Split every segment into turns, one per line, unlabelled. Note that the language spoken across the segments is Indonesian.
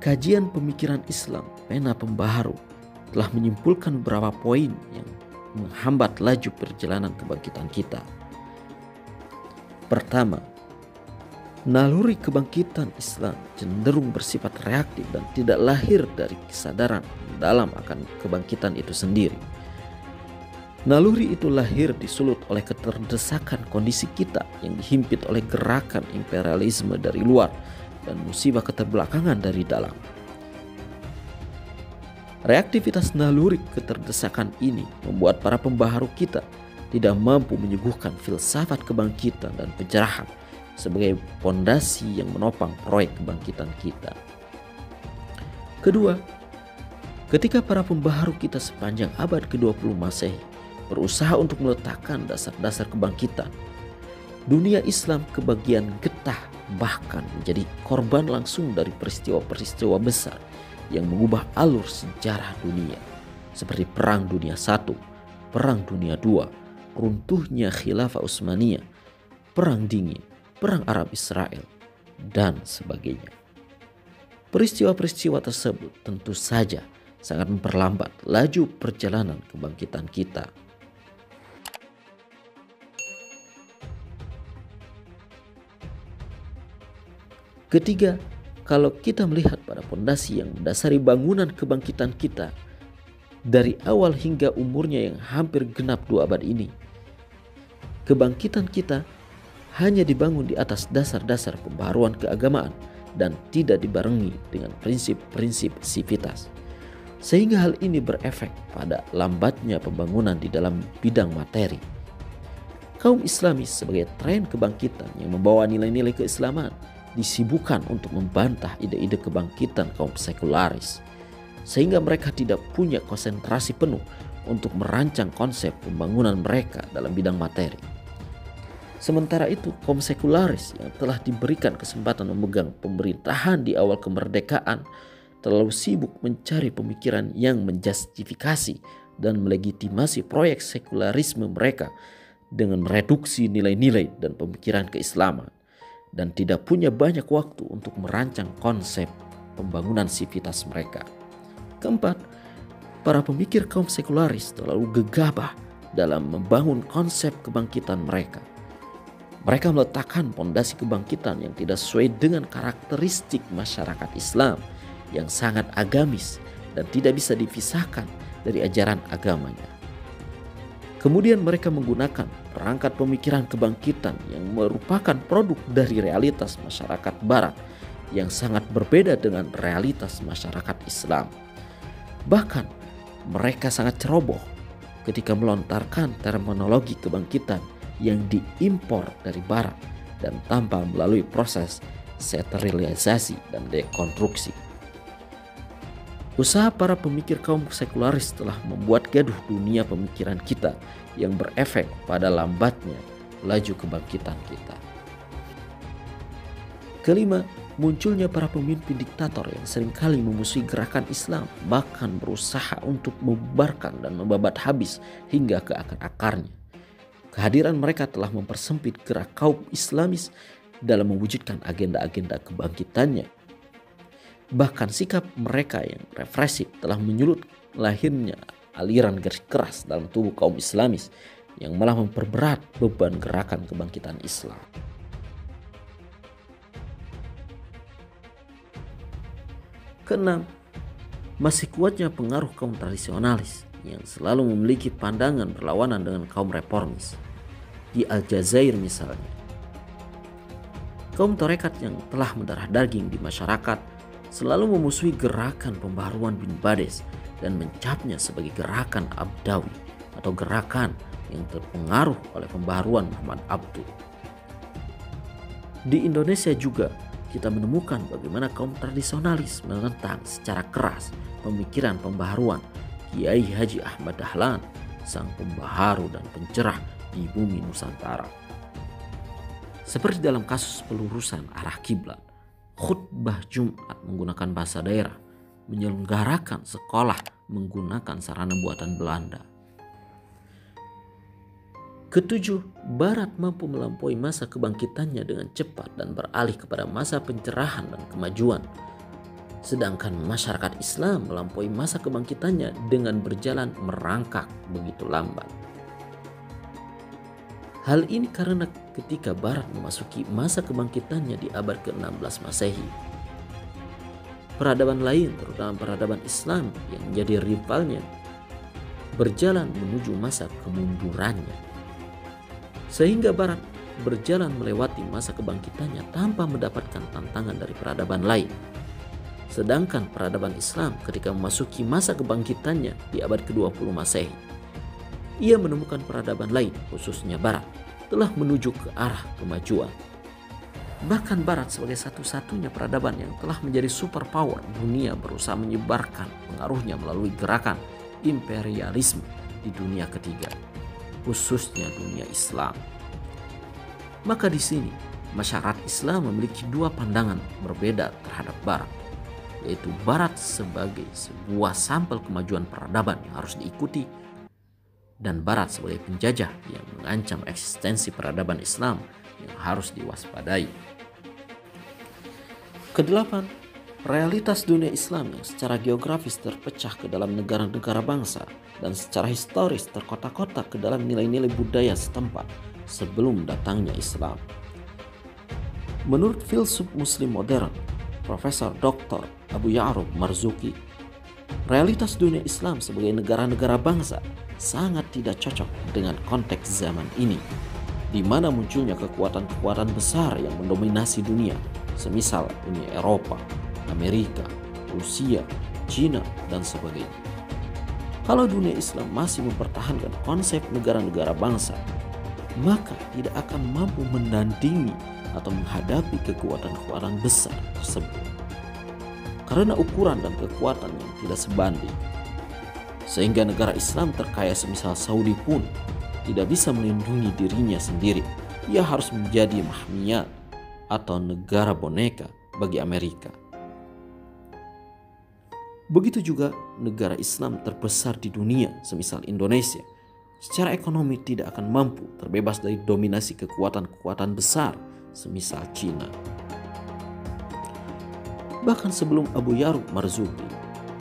Kajian pemikiran Islam Pena Pembaharu telah menyimpulkan beberapa poin yang menghambat laju perjalanan kebangkitan kita. Pertama, naluri kebangkitan Islam cenderung bersifat reaktif dan tidak lahir dari kesadaran dalam akan kebangkitan itu sendiri. Naluri itu lahir disulut oleh keterdesakan kondisi kita yang dihimpit oleh gerakan imperialisme dari luar dan musibah keterbelakangan dari dalam. Reaktivitas naluri keterdesakan ini membuat para pembaharu kita tidak mampu menyuguhkan filsafat kebangkitan dan pencerahan sebagai pondasi yang menopang proyek kebangkitan kita. Kedua, ketika para pembaharu kita sepanjang abad ke-20 Masehi berusaha untuk meletakkan dasar-dasar kebangkitan, dunia Islam kebagian getah bahkan menjadi korban langsung dari peristiwa-peristiwa besar yang mengubah alur sejarah dunia, seperti Perang Dunia I, Perang Dunia II, runtuhnya Khilafah Utsmaniyah, Perang Dingin, Perang Arab-Israel, dan sebagainya. Peristiwa-peristiwa tersebut tentu saja sangat memperlambat laju perjalanan kebangkitan kita. Ketiga, kalau kita melihat pada pondasi yang mendasari bangunan kebangkitan kita dari awal hingga umurnya yang hampir genap 2 abad ini, kebangkitan kita hanya dibangun di atas dasar-dasar pembaharuan keagamaan dan tidak dibarengi dengan prinsip-prinsip sivitas. Sehingga hal ini berefek pada lambatnya pembangunan di dalam bidang materi. Kaum Islamis sebagai tren kebangkitan yang membawa nilai-nilai keislaman disibukkan untuk membantah ide-ide kebangkitan kaum sekularis, sehingga mereka tidak punya konsentrasi penuh untuk merancang konsep pembangunan mereka dalam bidang materi. Sementara itu, kaum sekularis yang telah diberikan kesempatan memegang pemerintahan di awal kemerdekaan terlalu sibuk mencari pemikiran yang menjustifikasi dan melegitimasi proyek sekularisme mereka dengan mereduksi nilai-nilai dan pemikiran keislaman, dan tidak punya banyak waktu untuk merancang konsep pembangunan sivitas mereka. Keempat, para pemikir kaum sekularis terlalu gegabah dalam membangun konsep kebangkitan mereka. Mereka meletakkan pondasi kebangkitan yang tidak sesuai dengan karakteristik masyarakat Islam yang sangat agamis dan tidak bisa dipisahkan dari ajaran agamanya. Kemudian mereka menggunakan perangkat pemikiran kebangkitan yang merupakan produk dari realitas masyarakat Barat yang sangat berbeda dengan realitas masyarakat Islam. Bahkan mereka sangat ceroboh ketika melontarkan terminologi kebangkitan yang diimpor dari Barat dan tanpa melalui proses sterilisasi dan dekonstruksi. Usaha para pemikir kaum sekularis telah membuat gaduh dunia pemikiran kita yang berefek pada lambatnya laju kebangkitan kita. Kelima, munculnya para pemimpin diktator yang seringkali memusuhi gerakan Islam, bahkan berusaha untuk membubarkan dan membabat habis hingga ke akar-akarnya. Kehadiran mereka telah mempersempit gerak kaum Islamis dalam mewujudkan agenda-agenda kebangkitannya. Bahkan sikap mereka yang represif telah menyulut lahirnya aliran garis keras dalam tubuh kaum Islamis yang malah memperberat beban gerakan kebangkitan Islam. Keenam, masih kuatnya pengaruh kaum tradisionalis yang selalu memiliki pandangan berlawanan dengan kaum reformis. Di Aljazair misalnya, kaum tarekat yang telah mendarah daging di masyarakat selalu memusuhi gerakan pembaharuan bin Bades dan mencapnya sebagai gerakan Abdawi atau gerakan yang terpengaruh oleh pembaharuan Muhammad Abduh. Di Indonesia juga kita menemukan bagaimana kaum tradisionalis menentang secara keras pemikiran pembaharuan Kiai Haji Ahmad Dahlan, sang pembaharu dan pencerah di bumi Nusantara. Seperti dalam kasus pelurusan arah kiblat, khutbah Jumat menggunakan bahasa daerah, menyelenggarakan sekolah menggunakan sarana buatan Belanda. Ketujuh, Barat mampu melampaui masa kebangkitannya dengan cepat dan beralih kepada masa pencerahan dan kemajuan. sedangkan masyarakat Islam melampaui masa kebangkitannya dengan berjalan merangkak begitu lambat. Hal ini karena ketika Barat memasuki masa kebangkitannya di abad ke-16 Masehi, peradaban lain, terutama peradaban Islam yang menjadi rivalnya, berjalan menuju masa kemundurannya. Sehingga Barat berjalan melewati masa kebangkitannya tanpa mendapatkan tantangan dari peradaban lain. Sedangkan peradaban Islam ketika memasuki masa kebangkitannya di abad ke-20 Masehi, ia menemukan peradaban lain, khususnya Barat, telah menuju ke arah kemajuan. Bahkan Barat sebagai satu-satunya peradaban yang telah menjadi superpower dunia berusaha menyebarkan pengaruhnya melalui gerakan imperialisme di dunia ketiga, khususnya dunia Islam. Maka di sini masyarakat Islam memiliki dua pandangan berbeda terhadap Barat, yaitu Barat sebagai sebuah sampel kemajuan peradaban yang harus diikuti, dan Barat sebagai penjajah yang mengancam eksistensi peradaban Islam yang harus diwaspadai. Kedelapan, realitas dunia Islam yang secara geografis terpecah ke dalam negara-negara bangsa dan secara historis terkotak-kotak ke dalam nilai-nilai budaya setempat sebelum datangnya Islam. Menurut filsuf Muslim modern, Profesor Dr. Abu Ya'rub Marzuki, realitas dunia Islam sebagai negara-negara bangsa sangat tidak cocok dengan konteks zaman ini, di mana munculnya kekuatan-kekuatan besar yang mendominasi dunia, semisal Uni Eropa, Amerika, Rusia, Cina, dan sebagainya. Kalau dunia Islam masih mempertahankan konsep negara-negara bangsa, maka tidak akan mampu menandingi atau menghadapi kekuatan-kekuatan besar tersebut, karena ukuran dan kekuatan yang tidak sebanding. Sehingga negara Islam terkaya semisal Saudi pun tidak bisa melindungi dirinya sendiri. Ia harus menjadi mahmiyat atau negara boneka bagi Amerika. Begitu juga negara Islam terbesar di dunia semisal Indonesia, secara ekonomi tidak akan mampu terbebas dari dominasi kekuatan-kekuatan besar semisal Cina. Bahkan sebelum Abu Ya'rub Marzuki,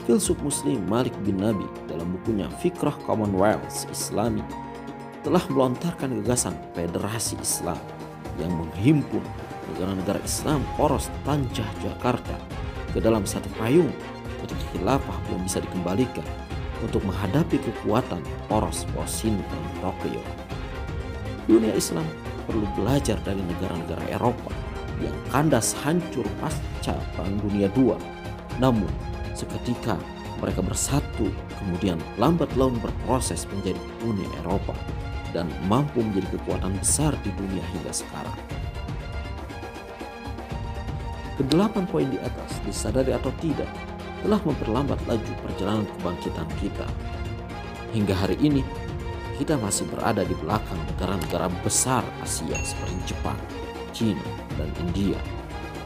filsuf Muslim Malik bin Nabi dalam bukunya Fikrah Commonwealth Islami telah melontarkan gagasan federasi Islam yang menghimpun negara-negara Islam poros Tanjah Jakarta ke dalam satu payung ketika khilafah belum bisa dikembalikan untuk menghadapi kekuatan poros Washington Tokyo. Dunia Islam perlu belajar dari negara-negara Eropa yang kandas hancur pasca Perang Dunia II. Namun seketika mereka bersatu, kemudian lambat laun berproses menjadi Uni Eropa dan mampu menjadi kekuatan besar di dunia hingga sekarang. Kedelapan poin di atas, disadari atau tidak, telah memperlambat laju perjalanan kebangkitan kita. Hingga hari ini, kita masih berada di belakang negara-negara besar Asia seperti Jepang, China, dan India.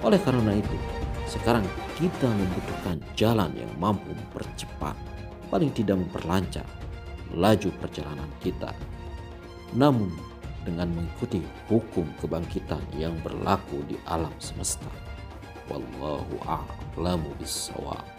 Oleh karena itu, sekarang kita membutuhkan jalan yang mampu mempercepat, paling tidak memperlancar, laju perjalanan kita. Namun, dengan mengikuti hukum kebangkitan yang berlaku di alam semesta. Wallahu a'lamu bissawab.